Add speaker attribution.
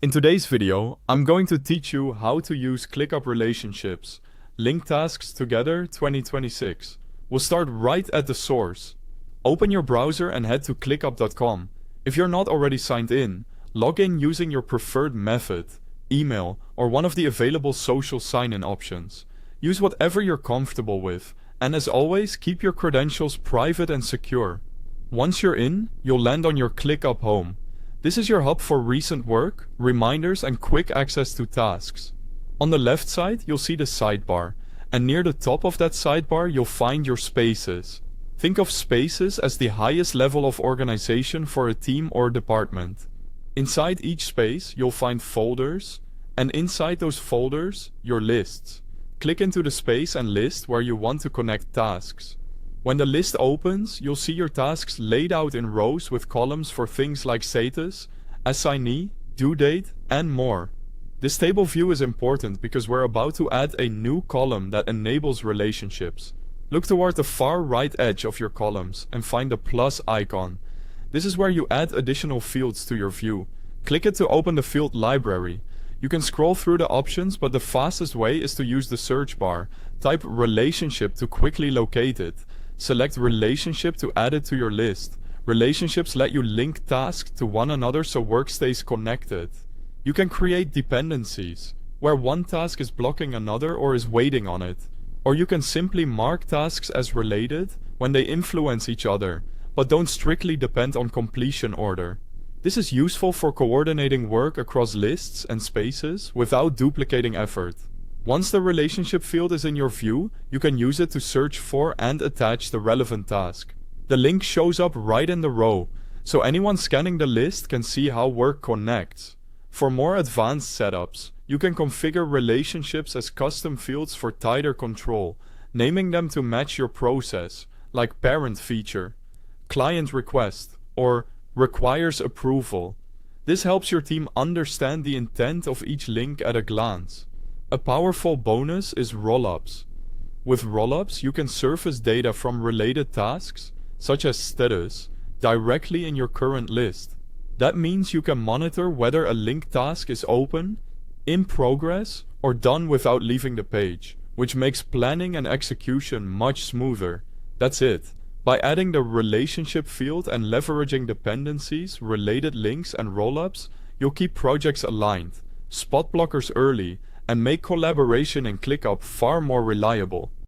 Speaker 1: In today's video, I'm going to teach you how to use ClickUp relationships, link tasks together 2026. We'll start right at the source. Open your browser and head to clickup.com. If you're not already signed in, log in using your preferred method, email, or one of the available social sign-in options. Use whatever you're comfortable with, and as always, keep your credentials private and secure. Once you're in, you'll land on your ClickUp home. This is your hub for recent work, reminders, and quick access to tasks. On the left side, you'll see the sidebar, and near the top of that sidebar, you'll find your spaces. Think of spaces as the highest level of organization for a team or department. Inside each space, you'll find folders, and inside those folders, your lists. Click into the space and list where you want to connect tasks. When the list opens, you'll see your tasks laid out in rows with columns for things like status, assignee, due date, and more. This table view is important because we're about to add a new column that enables relationships. Look toward the far right edge of your columns and find the plus icon. This is where you add additional fields to your view. Click it to open the field library. You can scroll through the options, but the fastest way is to use the search bar. Type relationship to quickly locate it. Select relationship to add it to your list. Relationships let you link tasks to one another so work stays connected. You can create dependencies, where one task is blocking another or is waiting on it. Or you can simply mark tasks as related when they influence each other, but don't strictly depend on completion order. This is useful for coordinating work across lists and spaces without duplicating effort. Once the relationship field is in your view, you can use it to search for and attach the relevant task. The link shows up right in the row, so anyone scanning the list can see how work connects. For more advanced setups, you can configure relationships as custom fields for tighter control, naming them to match your process, like parent feature, client request, or requires approval. This helps your team understand the intent of each link at a glance. A powerful bonus is rollups. With rollups, you can surface data from related tasks, such as status, directly in your current list. That means you can monitor whether a linked task is open, in progress, or done without leaving the page, which makes planning and execution much smoother. That's it. By adding the relationship field and leveraging dependencies, related links, and rollups, you'll keep projects aligned, spot blockers early, and make collaboration in ClickUp far more reliable.